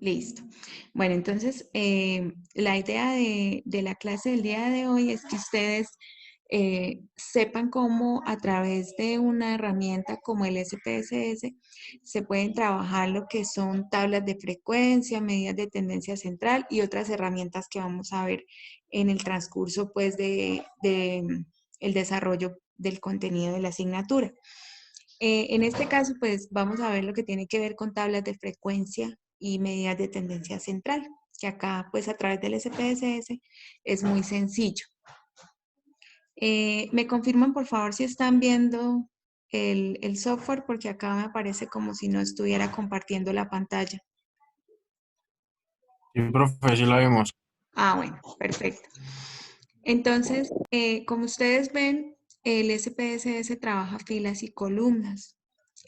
Listo. Bueno, entonces la idea de la clase del día de hoy es que ustedes sepan cómo a través de una herramienta como el SPSS se pueden trabajar lo que son tablas de frecuencia, medidas de tendencia central y otras herramientas que vamos a ver en el transcurso pues de el desarrollo del contenido de la asignatura. En este caso, pues vamos a ver lo que tiene que ver con tablas de frecuencia y medidas de tendencia central, que acá, pues a través del SPSS es muy sencillo. ¿Me confirman, por favor, si están viendo el software? Porque acá me aparece como si no estuviera compartiendo la pantalla. Sí, profe, sí la vimos. Ah, bueno, perfecto. Entonces, como ustedes ven, el SPSS trabaja filas y columnas,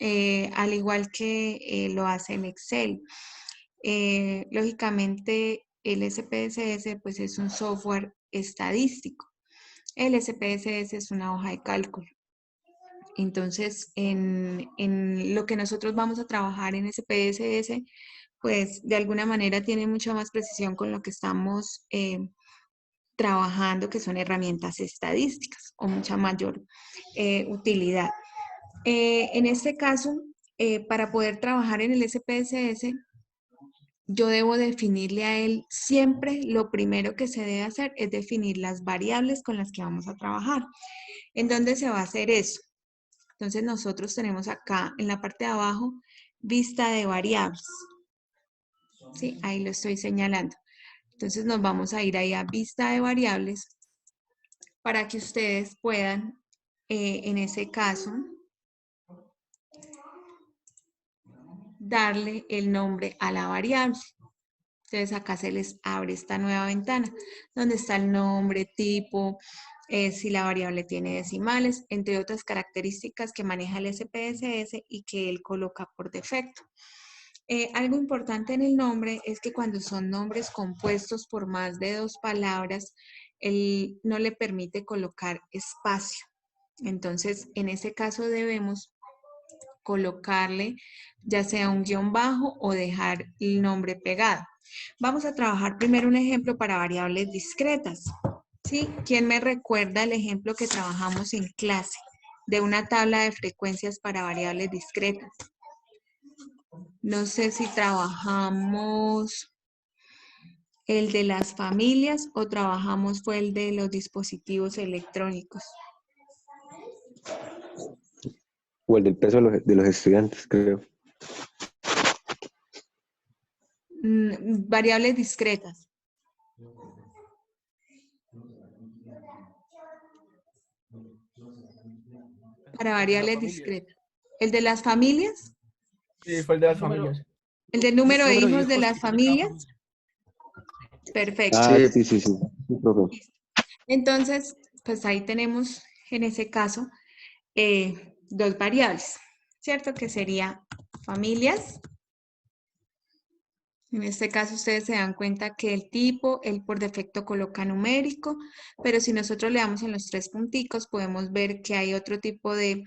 al igual que lo hace el Excel. Lógicamente, el SPSS pues, es un software estadístico. El SPSS es una hoja de cálculo. Entonces, en lo que nosotros vamos a trabajar en SPSS, pues de alguna manera tiene mucha más precisión con lo que estamos trabajando, que son herramientas estadísticas o mucha mayor utilidad. En este caso, para poder trabajar en el SPSS, yo debo definirle a él siempre, lo primero que se debe hacer es definir las variables con las que vamos a trabajar. ¿En dónde se va a hacer eso? Entonces nosotros tenemos acá en la parte de abajo vista de variables. Sí, ahí lo estoy señalando. Entonces nos vamos a ir ahí a vista de variables para que ustedes puedan, en ese caso, darle el nombre a la variable. Entonces acá se les abre esta nueva ventana donde está el nombre, tipo, si la variable tiene decimales, entre otras características que maneja el SPSS y que él coloca por defecto. Algo importante en el nombre es que cuando son nombres compuestos por más de 2 palabras, él no le permite colocar espacio. Entonces, en ese caso debemos colocarle ya sea un guión bajo o dejar el nombre pegado. Vamos a trabajar primero un ejemplo para variables discretas. ¿Sí? ¿Quién me recuerda el ejemplo que trabajamos en clase de una tabla de frecuencias para variables discretas? No sé si trabajamos el de las familias o trabajamos fue el de los dispositivos electrónicos. O el del peso de los estudiantes, creo. Variables discretas. Para variables discretas. ¿El de las familias? Sí, fue el de las familias. ¿El del número de Número de hijos de hijos las que tiene cada familias? familia. Perfecto. Ah, Sí. sí, sí, sí. Sí, profe. Entonces, pues ahí tenemos en ese caso 2 variables, ¿cierto? Que sería familias. En este caso ustedes se dan cuenta que el tipo, él por defecto coloca numérico, pero si nosotros le damos en los 3 punticos, podemos ver que hay otro tipo de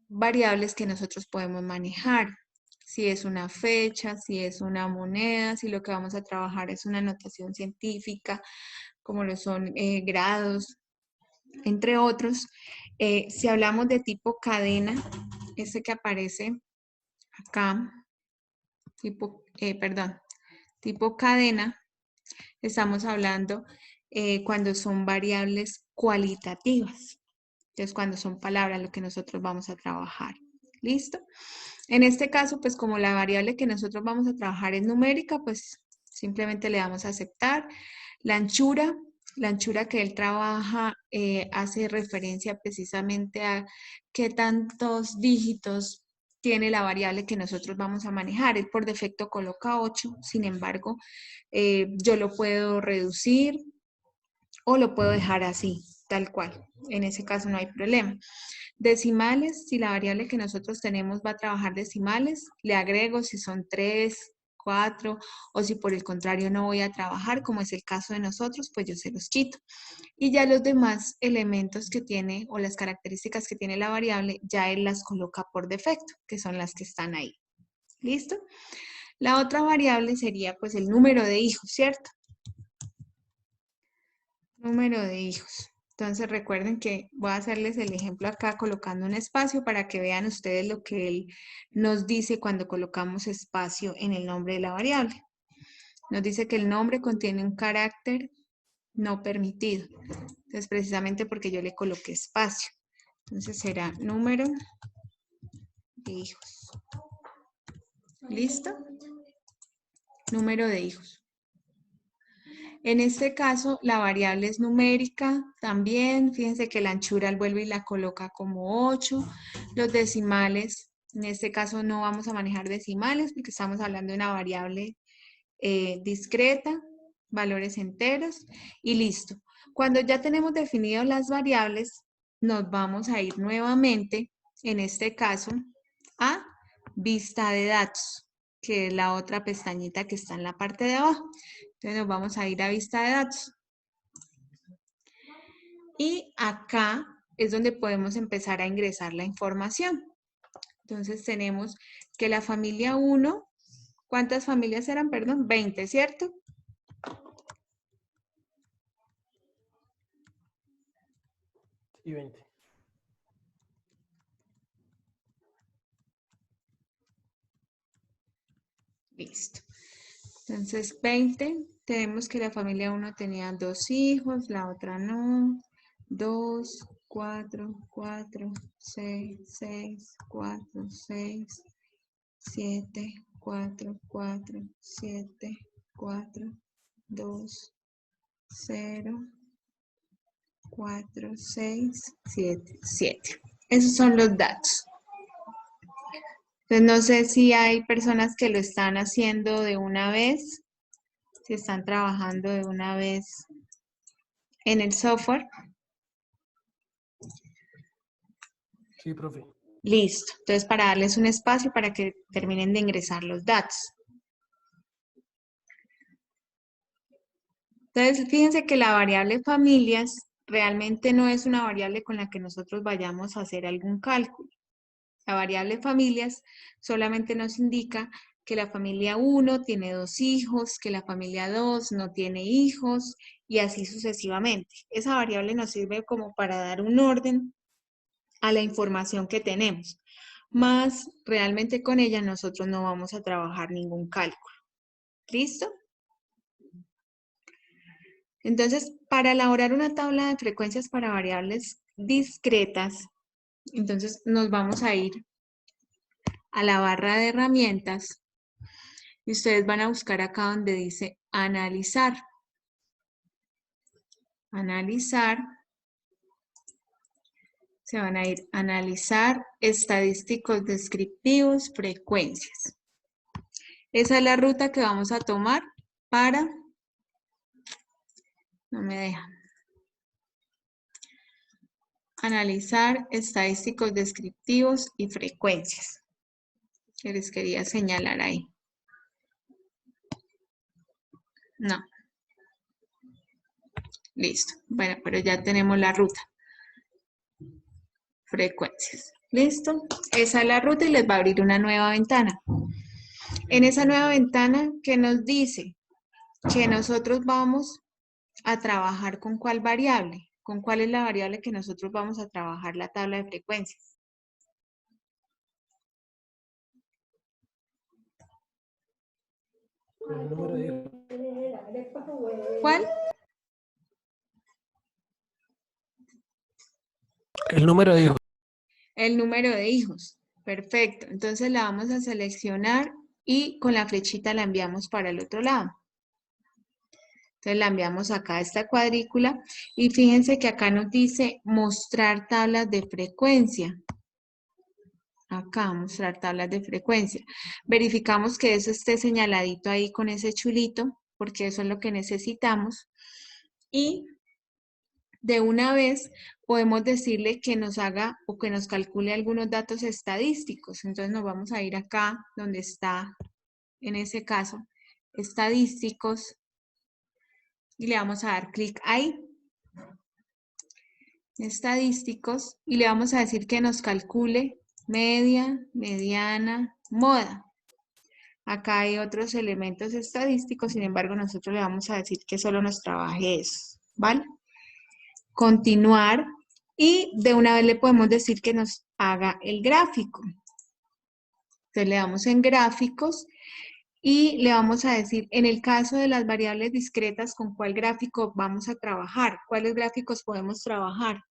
variables que nosotros podemos manejar. Si es una fecha, si es una moneda, si lo que vamos a trabajar es una notación científica, como lo son grados, entre otros. Si hablamos de tipo cadena, este que aparece acá, tipo cadena, estamos hablando cuando son variables cualitativas. Entonces, cuando son palabras, lo que nosotros vamos a trabajar. ¿Listo? En este caso, pues como la variable que nosotros vamos a trabajar es numérica, pues simplemente le damos a aceptar. La anchura que él trabaja hace referencia precisamente a qué tantos dígitos tiene la variable que nosotros vamos a manejar. Él por defecto coloca 8, sin embargo, yo lo puedo reducir o lo puedo dejar así, tal cual. En ese caso no hay problema. Decimales, si la variable que nosotros tenemos va a trabajar decimales, le agrego si son 3, 4 o si por el contrario no voy a trabajar, como es el caso de nosotros, pues yo se los quito. Y ya los demás elementos que tiene o las características que tiene la variable, ya él las coloca por defecto, que son las que están ahí. ¿Listo? La otra variable sería pues el número de hijos, ¿cierto? Número de hijos. Entonces recuerden que voy a hacerles el ejemplo acá colocando un espacio para que vean ustedes lo que él nos dice cuando colocamos espacio en el nombre de la variable. Nos dice que el nombre contiene un carácter no permitido. Entonces precisamente porque yo le coloqué espacio. Entonces será número de hijos. ¿Listo? Número de hijos. En este caso, la variable es numérica también. Fíjense que la anchura al vuelve y la coloca como 8. Los decimales, en este caso no vamos a manejar decimales porque estamos hablando de una variable discreta, valores enteros y listo. Cuando ya tenemos definidas las variables, nos vamos a ir nuevamente, en este caso, a vista de datos, que es la otra pestañita que está en la parte de abajo. Entonces nos vamos a ir a vista de datos. Y acá es donde podemos empezar a ingresar la información. Entonces tenemos que la familia 1, ¿cuántas familias eran? Perdón, 20, ¿cierto? Y 20. Listo. Entonces 20, tenemos que la familia 1 tenía 2 hijos, la otra no. 2, 4, 4, 6, 6, 4, 6, 7, 4, 4, 7, 4, 2, 0, 4, 6, 7, 7. Esos son los datos. Entonces no sé si hay personas que lo están haciendo de una vez, si están trabajando de una vez en el software. Sí, profe. Listo. Entonces para darles un espacio para que terminen de ingresar los datos. Entonces fíjense que la variable familias realmente no es una variable con la que nosotros vayamos a hacer algún cálculo. La variable familias solamente nos indica que la familia 1 tiene 2 hijos, que la familia 2 no tiene hijos y así sucesivamente. Esa variable nos sirve como para dar un orden a la información que tenemos. Más realmente con ella nosotros no vamos a trabajar ningún cálculo. ¿Listo? Entonces, para elaborar una tabla de frecuencias para variables discretas, entonces nos vamos a ir a la barra de herramientas y ustedes van a buscar acá donde dice analizar. Analizar. Se van a ir a analizar estadísticos descriptivos, frecuencias. Esa es la ruta que vamos a tomar para... No me deja. Analizar estadísticos descriptivos y frecuencias. Que les quería señalar ahí. No. Listo. Bueno, pero ya tenemos la ruta. Frecuencias. ¿Listo? Esa es la ruta y les va a abrir una nueva ventana. En esa nueva ventana, ¿qué nos dice? Que nosotros vamos a trabajar con cuál variable. ¿Con cuál es la variable que nosotros vamos a trabajar la tabla de frecuencias? El número de hijos. ¿Cuál? El número de hijos. El número de hijos. Perfecto. Entonces la vamos a seleccionar y con la flechita la enviamos para el otro lado. Entonces la enviamos acá a esta cuadrícula y fíjense que acá nos dice mostrar tablas de frecuencia. Acá, mostrar tablas de frecuencia. Verificamos que eso esté señaladito ahí con ese chulito, porque eso es lo que necesitamos. Y de una vez podemos decirle que nos haga o que nos calcule algunos datos estadísticos. Entonces nos vamos a ir acá donde está, en ese caso, estadísticos. Y le vamos a dar clic ahí. Estadísticos. Y le vamos a decir que nos calcule media, mediana, moda. Acá hay otros elementos estadísticos, sin embargo, nosotros le vamos a decir que solo nos trabaje eso, ¿vale? Continuar y de una vez le podemos decir que nos haga el gráfico. Entonces le damos en gráficos y le vamos a decir, en el caso de las variables discretas, ¿con cuál gráfico vamos a trabajar? ¿Cuáles gráficos podemos trabajar?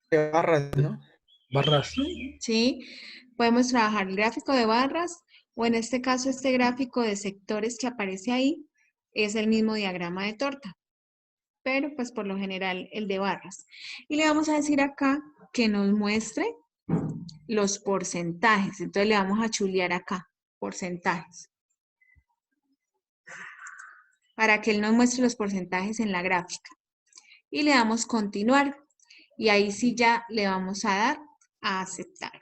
De barras, ¿no? Barras. ¿Sí? Podemos trabajar el gráfico de barras o en este caso este gráfico de sectores que aparece ahí es el mismo diagrama de torta, pero pues por lo general el de barras. Y le vamos a decir acá que nos muestre los porcentajes. Entonces le vamos a chulear acá, porcentajes. Para que él nos muestre los porcentajes en la gráfica. Y le damos continuar. Y ahí sí ya le vamos a dar a aceptar.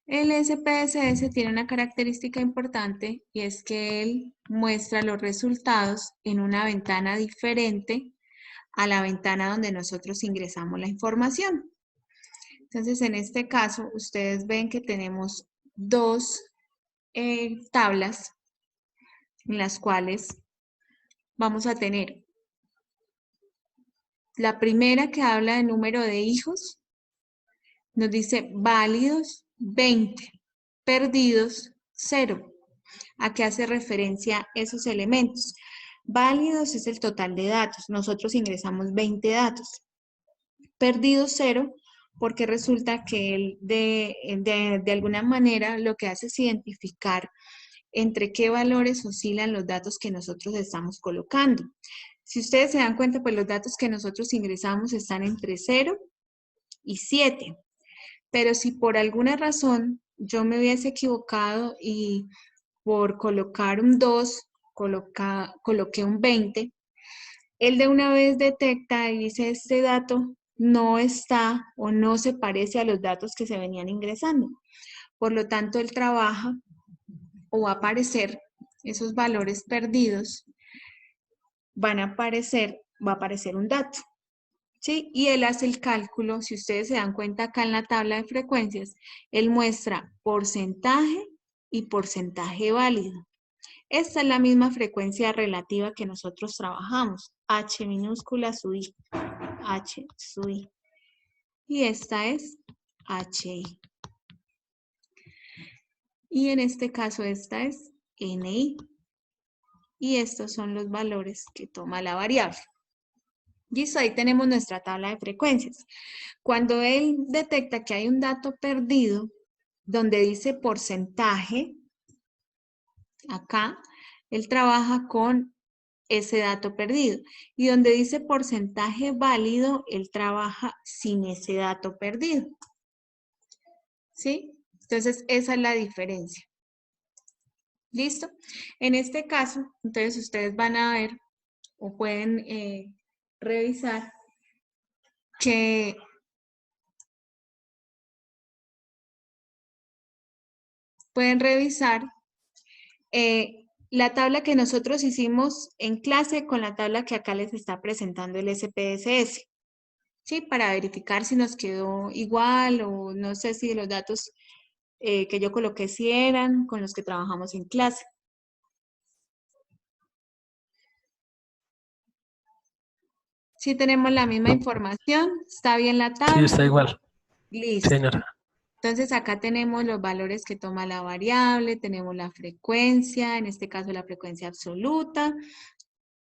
El SPSS tiene una característica importante y es que él muestra los resultados en una ventana diferente a la ventana donde nosotros ingresamos la información. Entonces, en este caso, ustedes ven que tenemos dos tablas en las cuales vamos a tener la primera que habla de número de hijos, nos dice válidos 20, perdidos 0. ¿A qué hace referencia esos elementos? Válidos es el total de datos. Nosotros ingresamos 20 datos. Perdidos 0 porque resulta que él de alguna manera lo que hace es identificar entre qué valores oscilan los datos que nosotros estamos colocando. Si ustedes se dan cuenta, pues los datos que nosotros ingresamos están entre 0 y 7. Pero si por alguna razón yo me hubiese equivocado y por colocar un 2, coloqué un 20, él de una vez detecta y dice este dato no está o no se parece a los datos que se venían ingresando. Por lo tanto, él trabaja o va a aparecer esos valores perdidos, va a aparecer un dato. ¿Sí? Y él hace el cálculo, si ustedes se dan cuenta acá en la tabla de frecuencias, él muestra porcentaje y porcentaje válido. Esta es la misma frecuencia relativa que nosotros trabajamos, H minúscula sub I, H sub I. Y esta es HI. Y en este caso esta es NI. Y estos son los valores que toma la variable. Listo, ahí tenemos nuestra tabla de frecuencias. Cuando él detecta que hay un dato perdido, donde dice porcentaje, acá, él trabaja con ese dato perdido. Y donde dice porcentaje válido, él trabaja sin ese dato perdido. ¿Sí? Entonces, esa es la diferencia. ¿Listo? En este caso, entonces ustedes van a ver o pueden revisar que la tabla que nosotros hicimos en clase con la tabla que acá les está presentando el SPSS. ¿Sí? Para verificar si nos quedó igual o no sé si los datos que yo coloqué si eran con los que trabajamos en clase. Sí tenemos la misma información, está bien la tabla. Sí, está igual. Listo. Señora. Entonces acá tenemos los valores que toma la variable, tenemos la frecuencia, en este caso la frecuencia absoluta.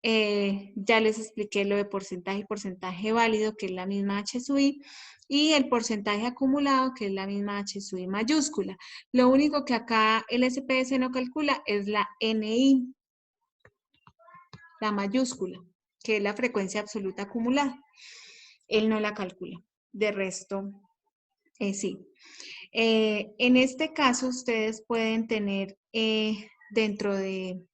Ya les expliqué lo de porcentaje y porcentaje válido, que es la misma H sub I, y el porcentaje acumulado, que es la misma H sub I mayúscula. Lo único que acá el SPS no calcula es la NI, la mayúscula, que es la frecuencia absoluta acumulada. Él no la calcula. De resto, sí. En este caso, ustedes pueden tener dentro de,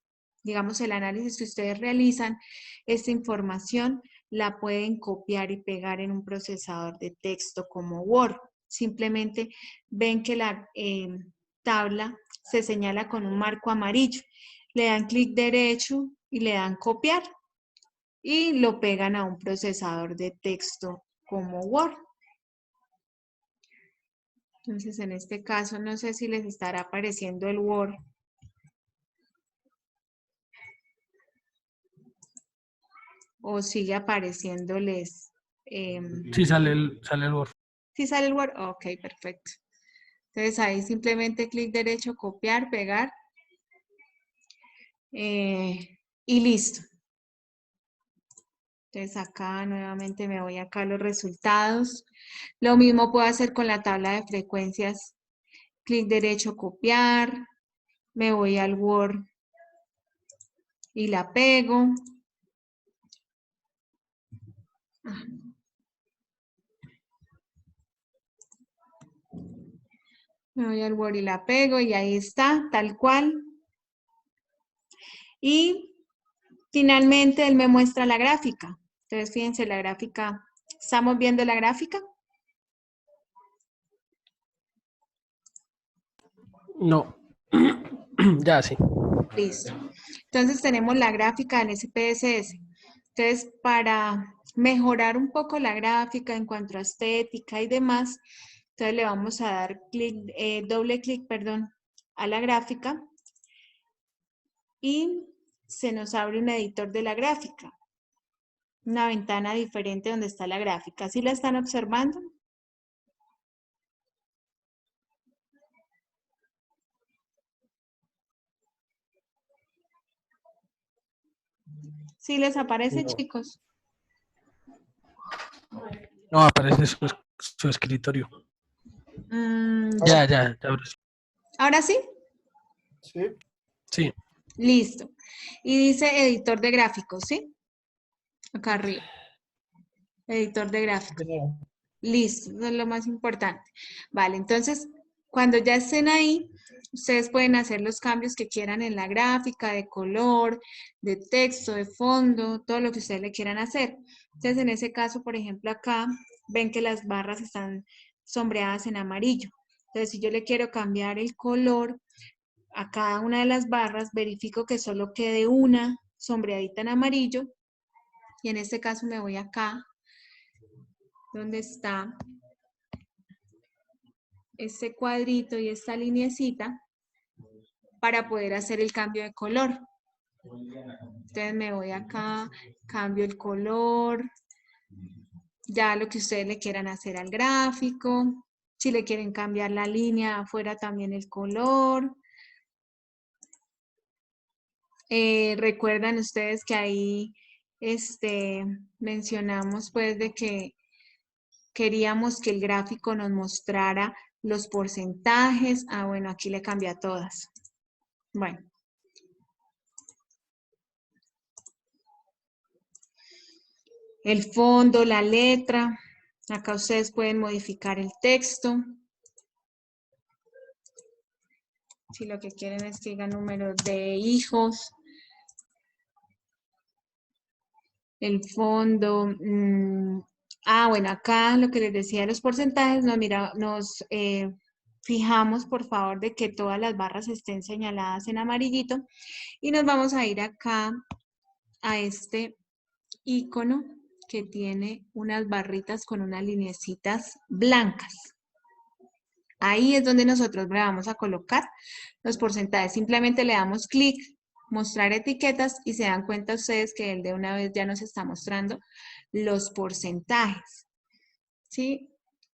digamos, el análisis que ustedes realizan, esta información la pueden copiar y pegar en un procesador de texto como Word. Simplemente ven que la tabla se señala con un marco amarillo. Le dan clic derecho y le dan copiar y lo pegan a un procesador de texto como Word. Entonces, en este caso, no sé si les estará apareciendo el Word. O sigue apareciéndoles. Sí, sale el Word. ¿Sí sale el Word? Ok, perfecto. Entonces ahí simplemente clic derecho, copiar, pegar. Y listo. Entonces acá nuevamente me voy acá a los resultados. Lo mismo puedo hacer con la tabla de frecuencias. Clic derecho, copiar. Me voy al Word y la pego. Me voy al Word y la pego y ahí está, tal cual. Y finalmente él me muestra la gráfica. Entonces fíjense la gráfica. ¿Estamos viendo la gráfica? No. Ya, sí. Listo. Entonces tenemos la gráfica en SPSS. Entonces, para mejorar un poco la gráfica en cuanto a estética y demás, entonces le vamos a dar doble clic, perdón, a la gráfica y se nos abre un editor de la gráfica. Una ventana diferente donde está la gráfica. ¿Sí la están observando? ¿Sí les aparece, No. chicos? No, aparece su escritorio. Ya. Ya. Ahora sí. ¿Ahora sí? Sí. Sí. Listo. Y dice editor de gráficos, ¿sí? Acá arriba. Editor de gráficos. No. Listo, eso es lo más importante. Vale, entonces, cuando ya estén ahí, ustedes pueden hacer los cambios que quieran en la gráfica, de color, de texto, de fondo, todo lo que ustedes le quieran hacer. Entonces, en ese caso, por ejemplo, acá, ven que las barras están sombreadas en amarillo. Entonces, si yo le quiero cambiar el color a cada una de las barras, verifico que solo quede una sombreadita en amarillo. Y en este caso me voy acá, donde está este cuadrito y esta lineecita para poder hacer el cambio de color. Entonces me voy acá, cambio el color, ya lo que ustedes le quieran hacer al gráfico. Si le quieren cambiar la línea afuera también el color. Recuerdan ustedes que ahí mencionamos pues de que queríamos que el gráfico nos mostrara los porcentajes. Ah, bueno, aquí le cambié a todas. Bueno. El fondo, la letra. Acá ustedes pueden modificar el texto. Si lo que quieren es que diga número de hijos. El fondo. Bueno, acá lo que les decía de los porcentajes, nos fijamos por favor de que todas las barras estén señaladas en amarillito y nos vamos a ir acá a este icono que tiene unas barritas con unas lineecitas blancas. Ahí es donde nosotros le vamos a colocar los porcentajes. Simplemente le damos clic, mostrar etiquetas y se dan cuenta ustedes que él de una vez ya nos está mostrando los porcentajes. ¿Sí?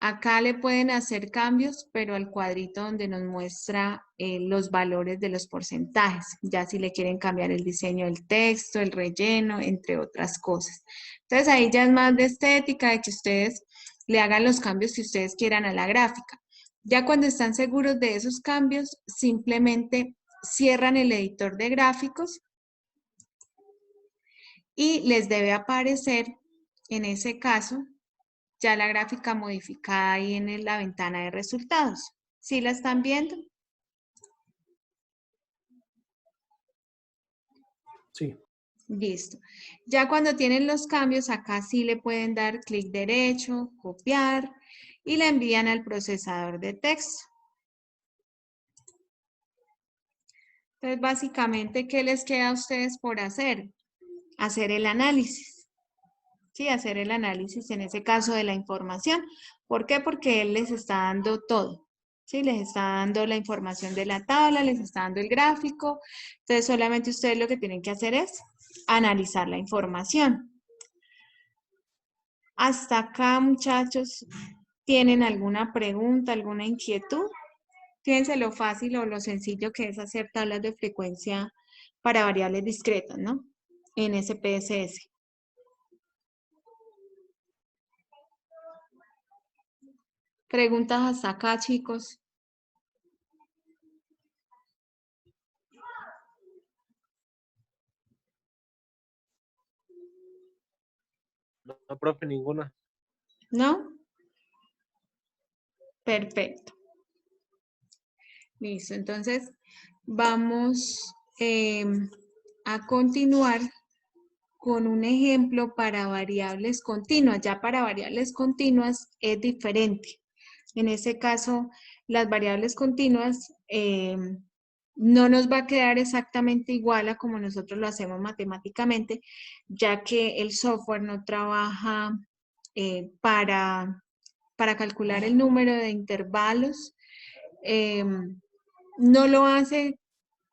Acá le pueden hacer cambios, pero al cuadrito donde nos muestra los valores de los porcentajes. Ya si le quieren cambiar el diseño del texto, el relleno, entre otras cosas. Entonces ahí ya es más de estética, de que ustedes le hagan los cambios que ustedes quieran a la gráfica. Ya cuando están seguros de esos cambios, simplemente cierran el editor de gráficos y les debe aparecer, en ese caso, ya la gráfica modificada ahí en la ventana de resultados. ¿Sí la están viendo? Sí. Listo. Ya cuando tienen los cambios, acá sí le pueden dar clic derecho, copiar y la envían al procesador de texto. Entonces, básicamente, ¿qué les queda a ustedes por hacer? Hacer el análisis. Sí, hacer el análisis en ese caso de la información. ¿Por qué? Porque él les está dando todo. ¿Sí? Les está dando la información de la tabla, les está dando el gráfico. Entonces, solamente ustedes lo que tienen que hacer es analizar la información. Hasta acá, muchachos, ¿tienen alguna pregunta, alguna inquietud? Fíjense lo fácil o lo sencillo que es hacer tablas de frecuencia para variables discretas, ¿no? En SPSS. Preguntas hasta acá, chicos. No, no, profe, ninguna. ¿No? Perfecto. Listo, entonces vamos a continuar con un ejemplo para variables continuas. Ya para variables continuas es diferente. En ese caso, las variables continuas no nos va a quedar exactamente igual a como nosotros lo hacemos matemáticamente, ya que el software no trabaja para calcular el número de intervalos. No lo hace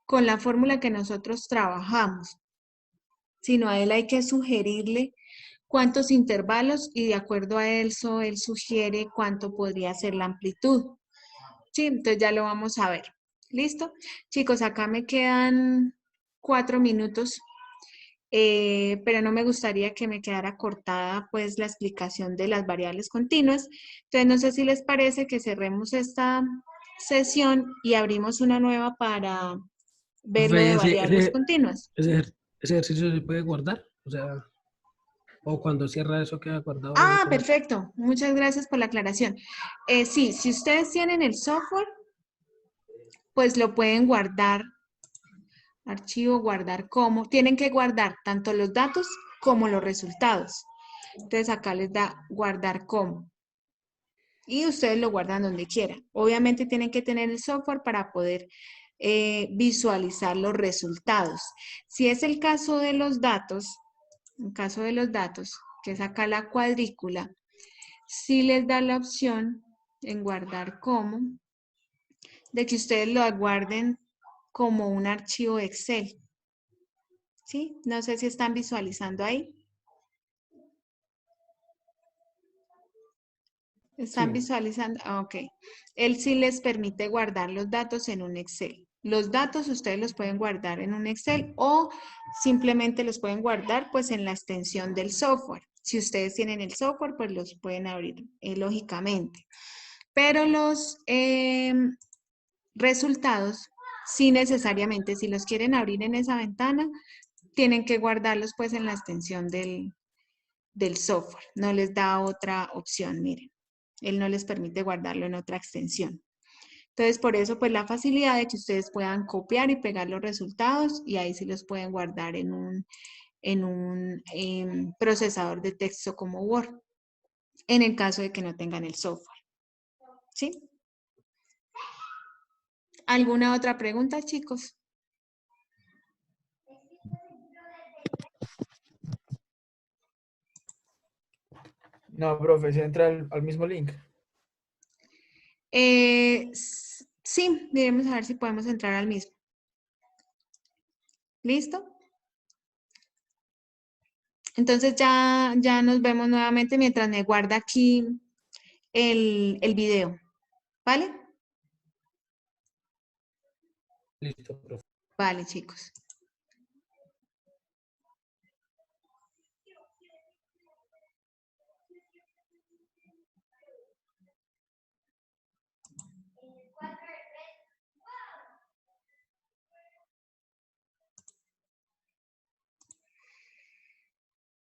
con la fórmula que nosotros trabajamos, sino a él hay que sugerirle cuántos intervalos y de acuerdo a eso, él sugiere cuánto podría ser la amplitud. Sí, entonces ya lo vamos a ver. ¿Listo? Chicos, acá me quedan 4 minutos, pero no me gustaría que me quedara cortada pues la explicación de las variables continuas. Entonces, no sé si les parece que cerremos esta sesión y abrimos una nueva para ver lo Profe, de variables continuas. ese ejercicio se puede guardar, o sea, o cuando cierra eso queda guardado ahí Ah, automático. perfecto. Muchas gracias por la aclaración. Sí, si ustedes tienen el software, pues lo pueden guardar. Archivo, guardar como. Tienen que guardar tanto los datos como los resultados. Entonces acá les da guardar como. Y ustedes lo guardan donde quieran. Obviamente tienen que tener el software para poder visualizar los resultados. Si es el caso de los datos, en caso de los datos, que es acá la cuadrícula, sí les da la opción en guardar como, de que ustedes lo guarden como un archivo Excel. ¿Sí? No sé si están visualizando ahí. ¿Están Sí, visualizando? Ah, ok. Él sí les permite guardar los datos en un Excel. Los datos ustedes los pueden guardar en un Excel o simplemente los pueden guardar pues en la extensión del software. Si ustedes tienen el software, pues los pueden abrir lógicamente. Pero los resultados, sí necesariamente, si los quieren abrir en esa ventana, tienen que guardarlos pues en la extensión del software. No les da otra opción, miren. Él no les permite guardarlo en otra extensión. Entonces, por eso, pues la facilidad de que ustedes puedan copiar y pegar los resultados y ahí sí los pueden guardar en un procesador de texto como Word, en el caso de que no tengan el software. ¿Sí? ¿Alguna otra pregunta, chicos? No, profe, se entra al mismo link. Sí, miremos a ver si podemos entrar al mismo. ¿Listo? Entonces ya nos vemos nuevamente mientras me guarda aquí el video. ¿Vale? listo, profe. Vale, chicos.